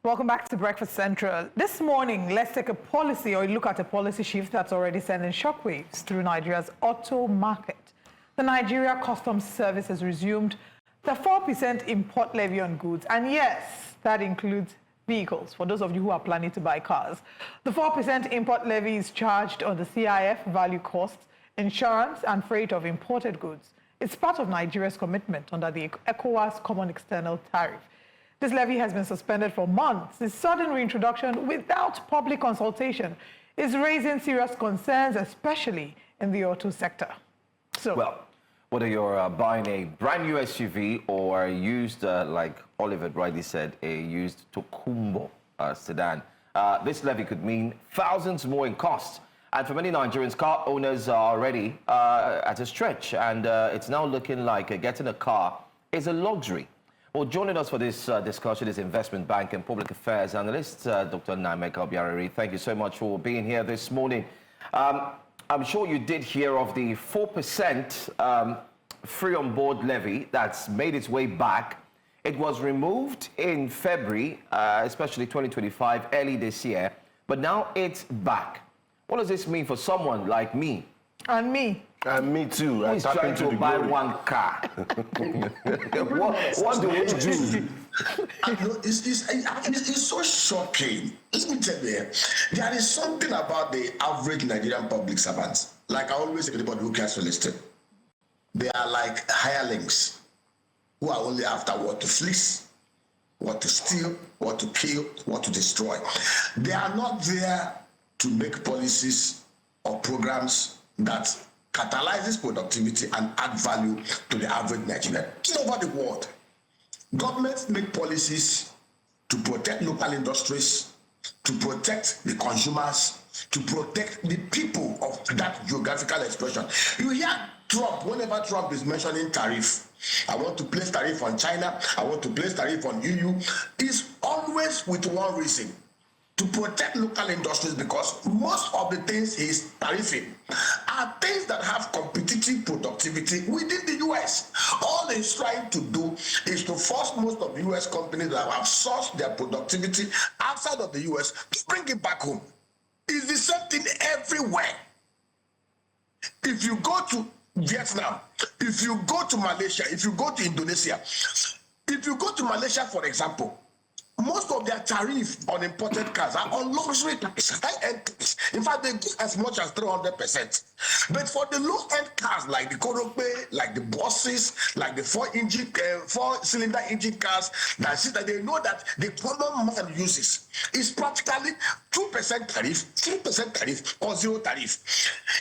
Welcome back to Breakfast Central. This morning, let's take a policy or look at a policy shift that's already sending shockwaves through Nigeria's auto market. The Nigeria Customs Service has resumed the 4% import levy on goods, and yes, that includes vehicles, for those of you who are planning to buy cars. The 4% import levy is charged on the CIF value costs, insurance, and freight of imported goods. It's part of Nigeria's commitment under the ECOWAS Common External Tariff. This levy has been suspended for months. This sudden reintroduction without public consultation is raising serious concerns, especially in the auto sector. So, well, whether you're buying a brand new SUV or a used, like Oliver rightly said, a used Tokunbo sedan, this levy could mean thousands more in cost. And for many Nigerians, car owners are already at a stretch, and it's now looking like getting a car is a luxury. Well, joining us for this discussion is investment bank and public affairs analyst, Dr. Nnaemeka Obiaraeri. Thank you so much for being here this morning. I'm sure you did hear of the 4% free on board levy that's made its way back. It was removed in February, especially 2025, early this year, but now it's back. What does this mean for someone like me? And me. And me too. Who's trying to buy one car? what do we do? It's so shocking. Let me tell you, there is something about the average Nigerian public servants. Like I always say to anybody who gets listed, they are like hirelings who are only after what to fleece, what to steal, what to kill, what to destroy. They are not there to make policies or programs that catalyzes productivity and add value to the average Nigerian. All over the world, governments make policies to protect local industries, to protect the consumers, to protect the people of that geographical expression. You hear Trump, whenever Trump is mentioning tariff, I want to place tariff on China, I want to place tariff on EU, is always with one reason: to protect local industries, because most of the things he's tariffing are things that have competitive productivity within the US. All he's trying to do is to force most of the US companies that have sourced their productivity outside of the US to bring it back home. It's the same thing everywhere. If you go to Vietnam, if you go to Malaysia, if you go to Indonesia, if you go to Malaysia, for example, most of their tariff on imported cars are on luxury cars, high-end cars. In fact, they go as much as 300%. But for the low-end cars, like the Korope, like the buses, like the four-cylinder engine cars, that they know that the common man uses, is practically 2% tariff, 3% tariff, or zero tariff.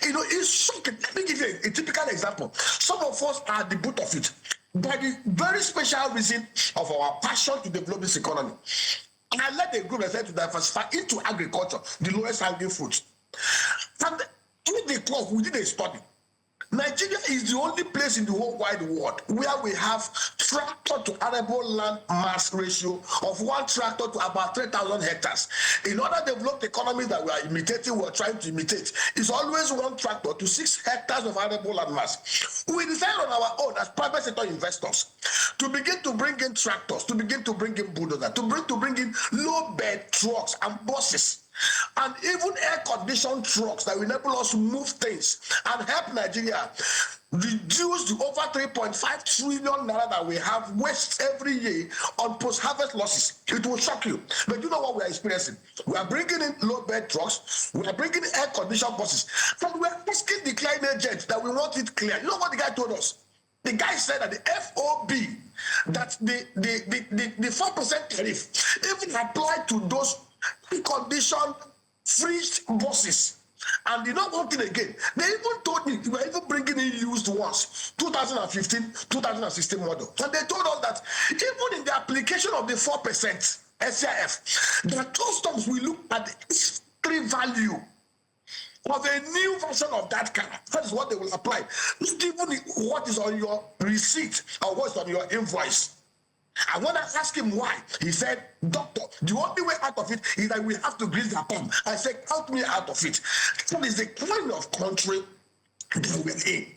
You know, it's shocking. Let me give you a typical example. Some of us are at the boot of it, by the very special reason of our passion to develop this economy. And I led a group that said to diversify into agriculture, the lowest hanging fruit. And with the club, we did a study. Nigeria is the only place in the whole wide world where we have tractor to arable land mass ratio of one tractor to about 3,000 hectares. In other developed economies that we are imitating, we are trying to imitate, it's always one tractor to 6 hectares of arable land mass. We decided on our own as private sector investors to begin to bring in tractors, to begin to bring in bulldozers, to bring in low bed trucks and buses, and even air-conditioned trucks that will enable us to move things and help Nigeria reduce the over 3.5 trillion naira that we have waste every year on post-harvest losses. It will shock you. But you know what we are experiencing? We are bringing in low-bed trucks, we are bringing in air-conditioned buses, and we are asking the climate agent that we want it clear. You know what the guy told us? The guy said that the FOB, that the 4% tariff even applied to those conditioned fridge buses. And you know one thing again, they even told me we were even bringing in used ones, 2015, 2016 model. And they told us that even in the application of the 4% SCIF, the customs will look at the history value of a new version of that car. That is what they will apply. Not even what is on your receipt or what's on your invoice. And when I asked him why, he said, "Doctor, the only way out of it is that we have to grease the pump." I said, "Help me out of it." That is the kind of country that we're in.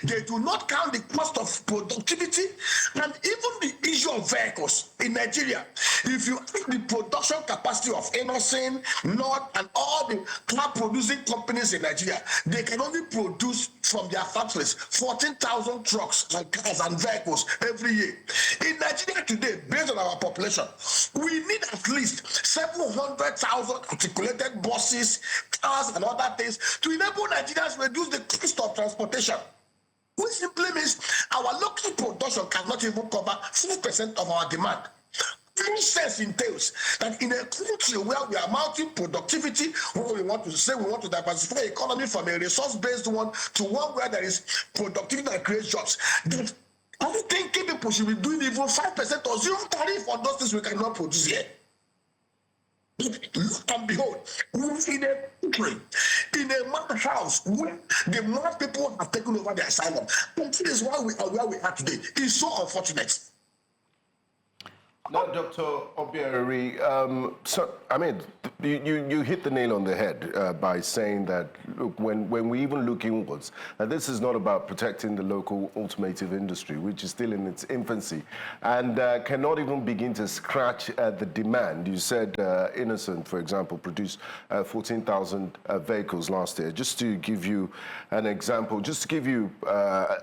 They do not count the cost of productivity and even the issue of vehicles in Nigeria. If you ask the production capacity of Innocent, North, and all the car producing companies in Nigeria, they can only produce from their factories 14,000 trucks and cars and vehicles every year. In Nigeria today, based on our population, we need at least 700,000 articulated buses, cars, and other things to enable Nigerians to reduce the cost of transportation. Which simply means our local production cannot even cover 4% of our demand. This sense entails that in a country where we are mounting productivity, where we want to say we want to diversify the economy from a resource-based one to one where there is productivity that creates jobs, that are you thinking people should be doing even 5% or zero tariff on those things we cannot produce here? Look and behold, we're in a country, in a man's house where the more people have taken over the asylum. And this is why we are where we are today. It's so unfortunate. Now, Dr. Obiaraeri, so, I mean, you hit the nail on the head by saying that, look, when we even look inwards, that this is not about protecting the local automotive industry, which is still in its infancy, and cannot even begin to scratch the demand. You said Innocent, for example, produced 14,000 vehicles last year. Just to give you an example, just to give you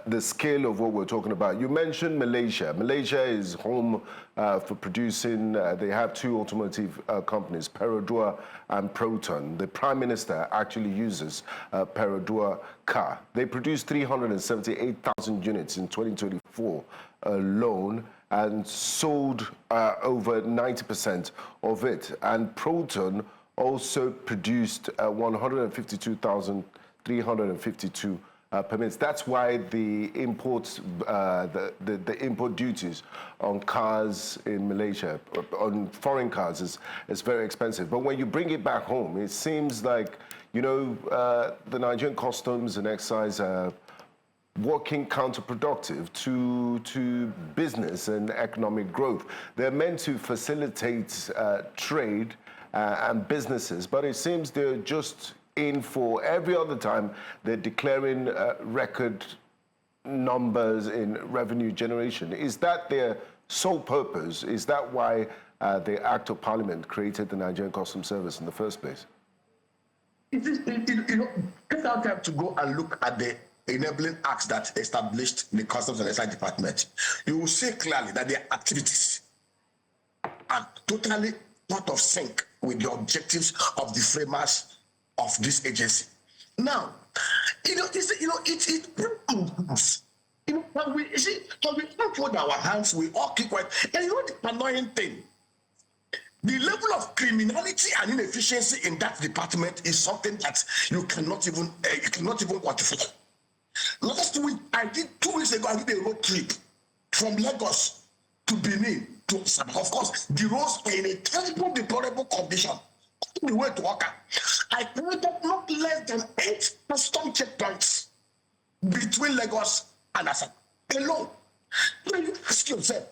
the scale of what we're talking about, you mentioned Malaysia. Malaysia is home for producing, they have two automotive companies, Perodua and Proton. The Prime Minister actually uses Perodua car. They produced 378,000 units in 2024 alone and sold over 90% of it. And Proton also produced 152,352 permits. That's why the imports, the import duties on cars in Malaysia, on foreign cars, is very expensive. But when you bring it back home, it seems like, you know, the Nigerian customs and excise are working counterproductive to business and economic growth. They're meant to facilitate trade and businesses, but it seems they're just in for every other time they're declaring record numbers in revenue generation. Is that their sole purpose? Is that why the Act of Parliament created the Nigerian Customs Service in the first place? You know, take out time to go and look at the enabling acts that established the Customs and Excise Department. You will see clearly that their activities are totally out of sync with the objectives of the framers of this agency. Now, it when we don't hold our hands, we all keep quiet. And you know the annoying thing, the level of criminality and inefficiency in that department is something that you cannot even quantify. Last week, 2 weeks ago, I did a road trip from Lagos to Benin to Asaba. Of course, the roads are in a terrible, deplorable condition. The way to work. I counted not less than 8 custom checkpoints between Lagos and Asaba alone. When you ask yourself,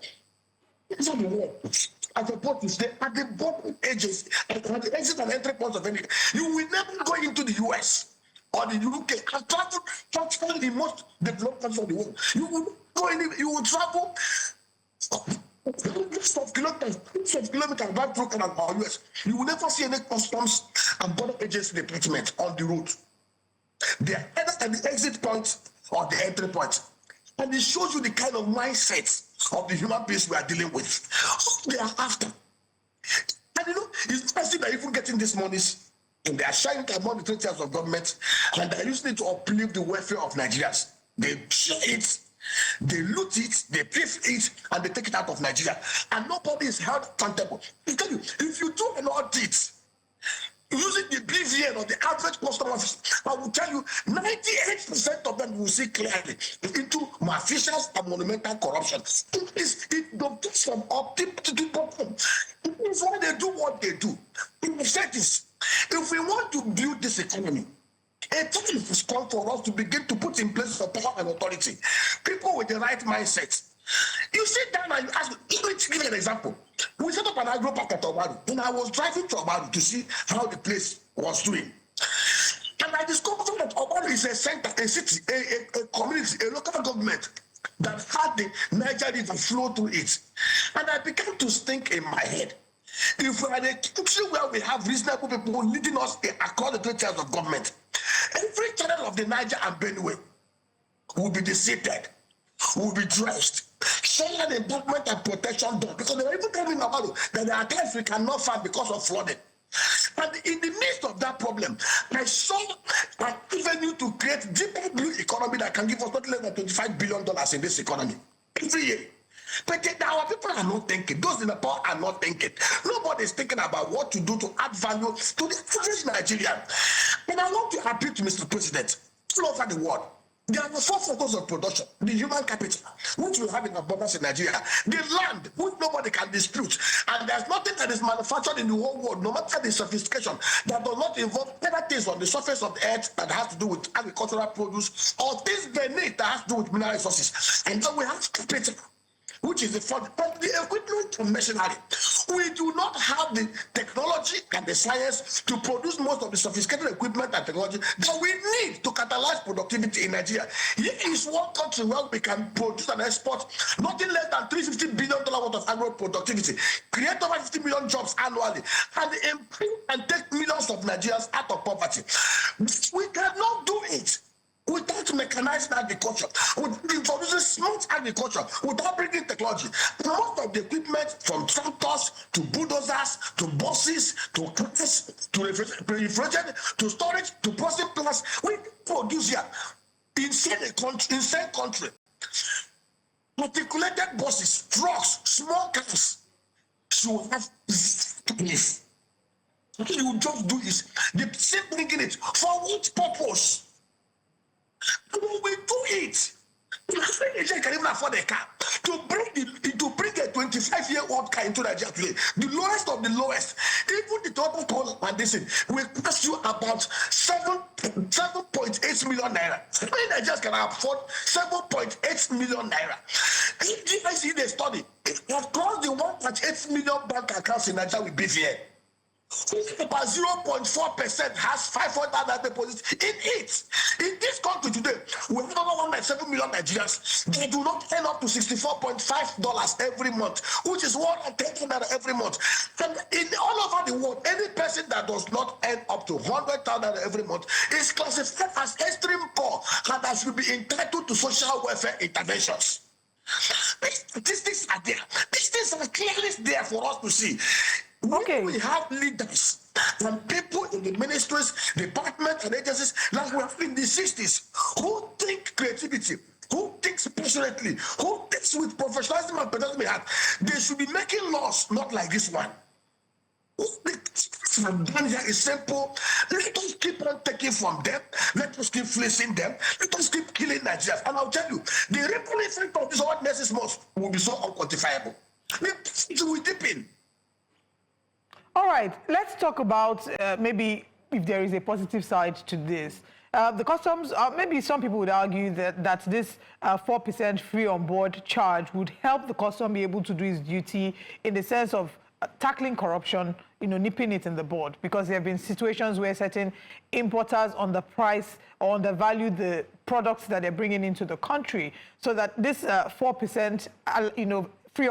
is that the world? As opposed to stay at the bottom edges, at the exit and entry points of any, you will never go into the US or the UK and travel the most developed countries of the world. You will go in, you will travel hundreds of kilometers back through Canada or US. You will never see any customs and border agency department on the road. They are either at the exit point or the entry point. And it shows you the kind of mindset of the human beings we are dealing with. What they are after. And you know, it's interesting that even getting these monies and they are sharing it among the 3 tiers of government and they are using it to uplift the welfare of Nigerians. They share it. They loot it, they pay for it, and they take it out of Nigeria. And nobody is held accountable. I tell you, if you do an audit using the BVN or the average customer office, I will tell you 98% of them will see clearly into malfeasance and monumental corruption. It goes from up to the bottom. It is why they do what they do. In the this, if we want to build this economy, a time has come for us to begin to put in place the power and authority. People with the right mindset. You sit down and you ask, give me an example. We set up an agro park at Obaru, and I was driving to Obaru to see how the place was doing. And I discovered that Obama is a center, a city, a community, a local government that had the Niger River flow through it. And I began to think in my head, if we are a country where we have reasonable people leading us across the 3 tiers of government, every channel of the Niger and Benue will be deseated, will be dressed, soil embankment and protection done, because they were even telling about that there are times we cannot farm because of flooding. And in the midst of that problem, I saw an avenue to create deeper blue economy that can give us not less than $25 billion in this economy every year. But our people are not thinking. Those in the power are not thinking. Nobody is thinking about what to do to add value to the average Nigerian. And I want to appeal to Mr. President all over the world. There are the 4 factors of production: the human capital, which we have in abundance in Nigeria, the land, which nobody can dispute, and there's nothing that is manufactured in the whole world, no matter the sophistication, that does not involve other things on the surface of the earth that has to do with agricultural produce, or things beneath that has to do with mineral resources. And then we have capital, which is the fund, but the equipment and machinery. We do not have the technology and the science to produce most of the sophisticated equipment and technology that we need to catalyze productivity in Nigeria. Here is one country where we can produce and export nothing less than $350 billion worth of agro productivity, create over 50 million jobs annually, and improve and take millions of Nigerians out of poverty. We cannot do it without mechanized agriculture, with introducing smart agriculture, without bringing technology. Most of the equipment, from tractors to bulldozers to buses to cars to refrigerated to storage to processing plants, we produce here inside country. Articulated buses, trucks, small cars should have this. What you just do is the same bringing it for what purpose? When we do it, Nigeria can even afford a car. To bring a 25-year-old car into Nigeria today, the lowest of the lowest, even the total cost and this will cost you about 7.8 million naira. How many Nigerians can afford 7.8 million naira? If I see the study, across the 1.8 million bank accounts in Nigeria with BVN, about 0.4% has 500,000 deposits in it. In this country today, we have over 1.7 million Nigerians. They do not earn up to $64.5 every month, which is $110 every month. And in all over the world, any person that does not earn up to $100,000 every month is classified as extreme poor and that should be entitled to social welfare interventions. These things are there. These things are clearly there for us to see. Okay. We have leaders and people in the ministries, departments, and agencies like we have in the 60s who think creativity, who thinks passionately, who thinks with professionalism and patriotism. They should be making laws not like this one. What I've done here is simple. Let us keep on taking from them. Let us keep fleecing them. Let us keep killing Nigerians. And I'll tell you, the ripple effect of this what next month will be so unquantifiable. It will deepen. All right, let's talk about maybe if there is a positive side to this. The customs, maybe some people would argue that this 4% free on board charge would help the custom be able to do its duty in the sense of tackling corruption, nipping it in the bud, because there have been situations where certain importers underprice or undervalue the products that they're bringing into the country, so that this 4%, free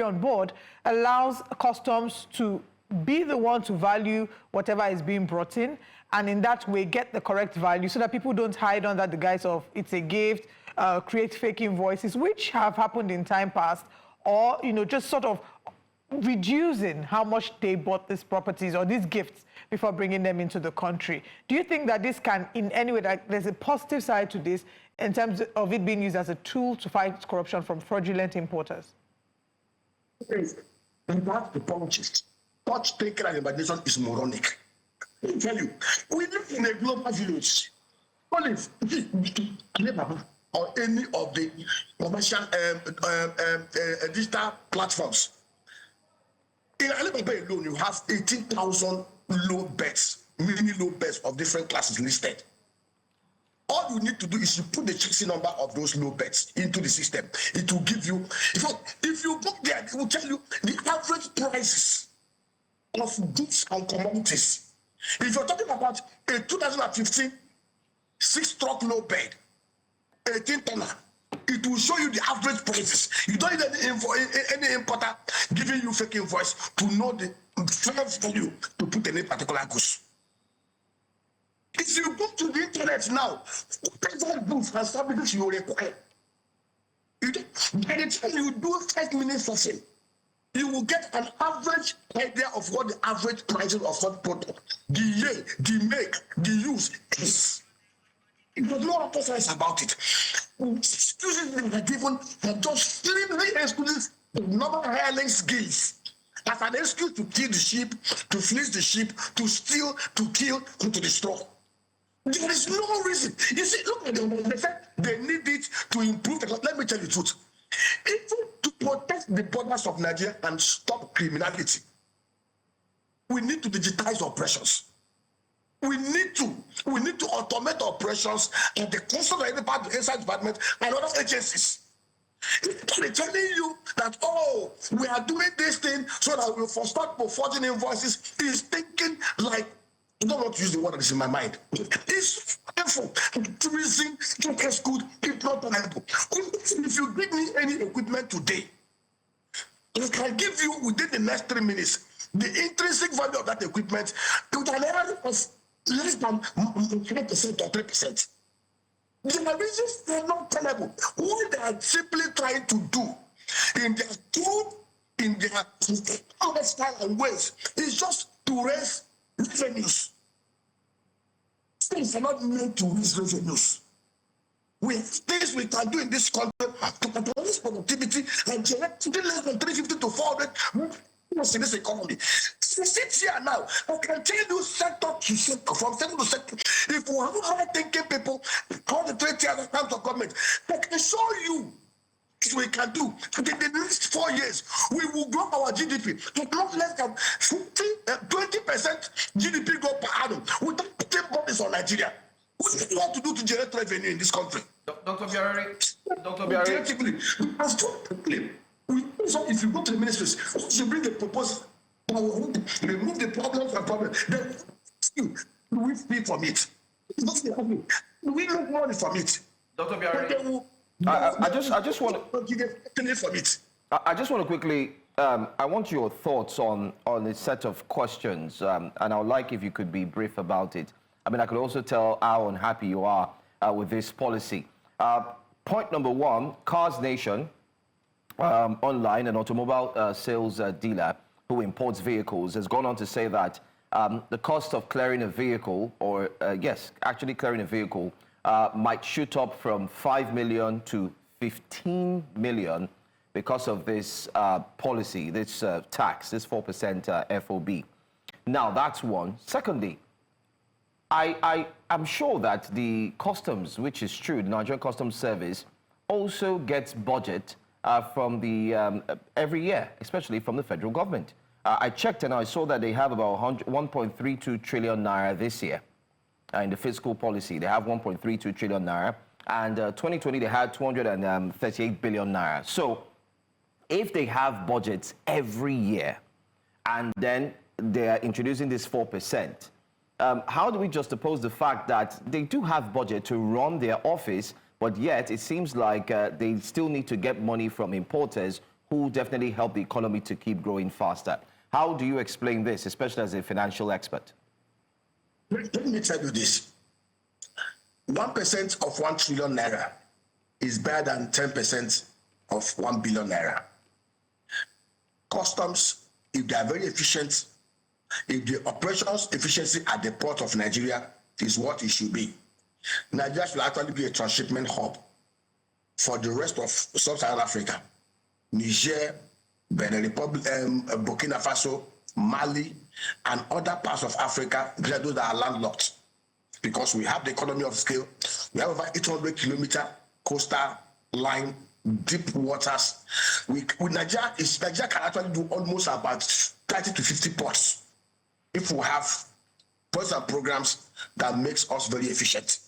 on board allows customs to be the one to value whatever is being brought in, and in that way get the correct value so that people don't hide under the guise of it's a gift, create fake invoices, which have happened in time past, or just sort of reducing how much they bought these properties or these gifts before bringing them into the country. Do you think that this can in any way, that there's a positive side to this in terms of it being used as a tool to fight corruption from fraudulent importers? And that's the point. Such thinking and imagination is moronic. Let me tell you, we live in a global village. Only Alibaba or any of the commercial digital platforms. In Alibaba alone, you have 18,000 load beds, mini load beds of different classes listed. All you need to do is you put the chassis number of those low beds into the system. It will give you, in fact, if you go there, it will tell you the average prices of goods and commodities If you're talking about a 2015 6-truck low bed, 18 tonner, it will show you the average prices. You don't need any importer giving you fake invoice to know the fair value to put any particular goods. If you go to the internet now, whatever goods and services you require, by the time you do 5 minutes session, you will get an average idea of what the average prices of such product, the year, the make, the use is. There's no other sense about it. Excuses that are given are just flimsy excuses the normal hirelings give as an excuse to kill the sheep, to fleece the sheep, to steal, to kill, and to destroy. There is no reason. You see, look at them. They said they need it to improve. Let me tell you the truth. Even to protect the borders of Nigeria and stop criminality, we need to digitize operations. We need to automate operations at the consular department and other agencies. They're telling you that, oh, we are doing this thing so that we'll start forging invoices. Is thinking like, I don't want to use the word that is in my mind. It's painful. Tourism is good, it's not reliable. If you give me any equipment today, I can give you within the next 3 minutes the intrinsic value of that equipment with an error of less than 5% or 3%. The reasons are not tenable. What they are simply trying to do in their tool, in their style and ways, is just to raise revenues. Things are not meant to raise revenues. We have things we can do in this country to increase productivity and generate less than 350 to 400 in this economy. So sit here now, I can tell you sector to sector, from sector to sector. If we have high-thinking people, all the 20 other times of government, I can show you what we can do. In the next 4 years, we will grow our GDP to not less than 20% GDP growth per annum without putting bodies on Nigeria. What do you want to do to generate revenue in this country? Dr. Obiaraeri, if you go to the ministries, once you bring a proposal, remove the problems and problems, then do we pay from it? Do we make money from it? Dr. Obiaraeri, I just want to quickly, I want your thoughts on a set of questions, and I would like if you could be brief about it. I mean, I could also tell how unhappy you are with this policy. Point number one, Cars Nation, online, an automobile sales dealer who imports vehicles, has gone on to say that the cost of clearing a vehicle, or actually clearing a vehicle, might shoot up from 5 million to 15 million because of this policy, this tax, this 4% FOB. Now, that's one. Secondly, I'm sure that the customs, which is true, the Nigerian Customs Service, also gets budget from the every year, especially from the federal government. I checked and I saw that they have about 1.32 trillion naira this year in the fiscal policy. They have 1.32 trillion naira, and 2020 they had 238 billion naira. So if they have budgets every year and then they are introducing this 4%, how do we juxtapose the fact that they do have budget to run their office, but yet it seems like they still need to get money from importers who definitely help the economy to keep growing faster? How do you explain this, especially as a financial expert? Let me tell you this. 1% of 1 trillion naira is better than 10% of 1 billion naira. Customs, if they are very efficient, if the operations efficiency at the port of Nigeria is what it should be, Nigeria should actually be a transshipment hub for the rest of sub-Saharan Africa. Niger, Benin Republic, Burkina Faso, Mali, and other parts of Africa, those that are landlocked. Because we have the economy of scale, we have over 800-kilometer coastal line, deep waters. Nigeria can actually do almost about 30 to 50 ports if we have projects and programs that makes us very efficient.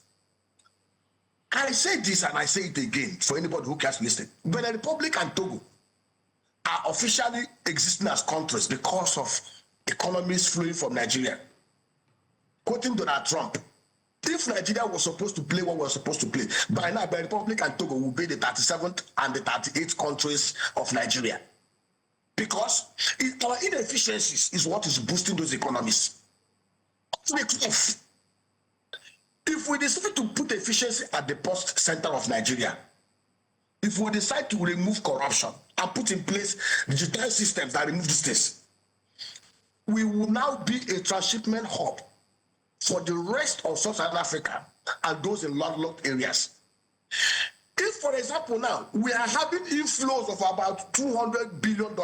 I say this and I say it again for anybody who cares to listen. Benin Republic and Togo are officially existing as countries because of economies flowing from Nigeria. quoting Donald Trump, if Nigeria was supposed to play what we were supposed to play, by now, the Republic and Togo will be the 37th and the 38th countries of Nigeria. Because our inefficiencies is what is boosting those economies. If we decide to put efficiency at the post center of Nigeria, if we decide to remove corruption and put in place digital systems that remove these things, we will now be a transshipment hub for the rest of Sub-Saharan Africa and those in landlocked areas. If, for example, now we are having inflows of about $200 billion,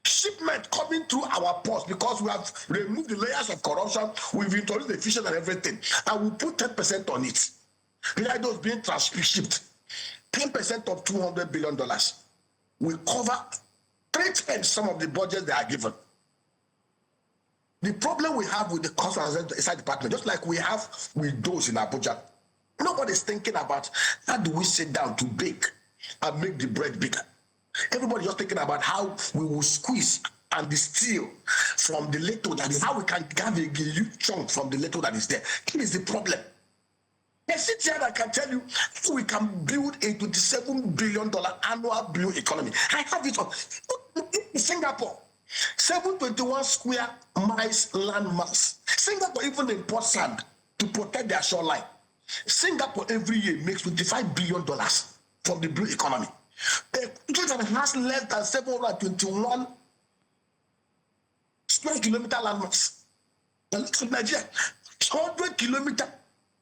shipment coming through our ports because we have removed the layers of corruption, we've introduced efficiency and everything, and we put 10% on it. Like those being transshipped, 10% of $200 billion will cover 3 times some of the budgets they are given. The problem we have with the customs inside department, just like we have with those in Abuja, nobody's thinking about how do we sit down to bake and make the bread bigger. Everybody's just thinking about how we will squeeze and distill from the little that is, how we can have a huge chunk from the little that is there. That is the problem. I sit here and I can tell you how we can build a $27 billion annual blue economy. I have it on in Singapore. 721 square miles land mass. Singapore even import sand to protect their shoreline. Singapore every year makes $25 billion from the blue economy. A country that has less than 721 square kilometer land mass. And look at Nigeria, 100-kilometer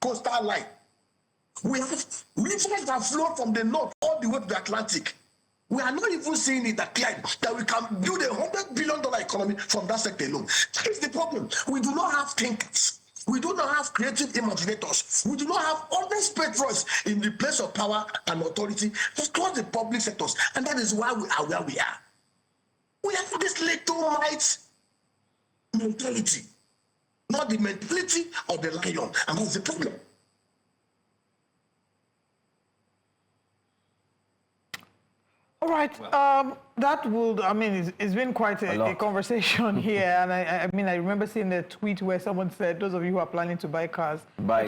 coastal line. We have rivers that flow from the north all the way to the Atlantic. We are not even seeing it that clear that we can build a $100 billion economy from that sector alone. That is the problem. We do not have thinkers. We do not have creative imaginators. We do not have honest patriots in the place of power and authority across the public sectors. And that is why we are where we are. We have this little might mentality, not the mentality of the lion. And that's the problem. All right, that would, I mean, it's been quite a conversation here. And I mean, I remember seeing the tweet where someone said, those of you who are planning to buy cars, buy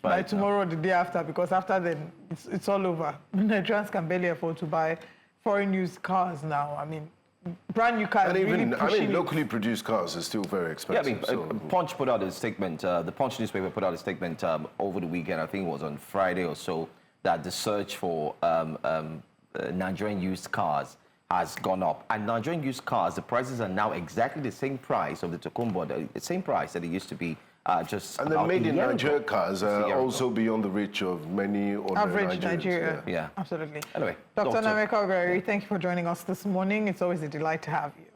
by tomorrow or the day after, because after then, it's all over. Nigerians can barely afford to buy foreign used cars now. I mean, brand new cars. And even, really locally produced cars are still very expensive. Yeah, Punch put out a statement, the Punch newspaper put out a statement over the weekend, I think it was on Friday or so, that the search for Nigerian used cars has gone up. And Nigerian used cars, the prices are now exactly the same price of the Tokunbo, the same price that it used to be just and the made in Nigeria cars are also beyond the reach of many other average Nigerians. Nigeria. Yeah. Absolutely. Anyway, Dr. Nnaemeka Obiaraeri, thank you for joining us this morning. It's always a delight to have you.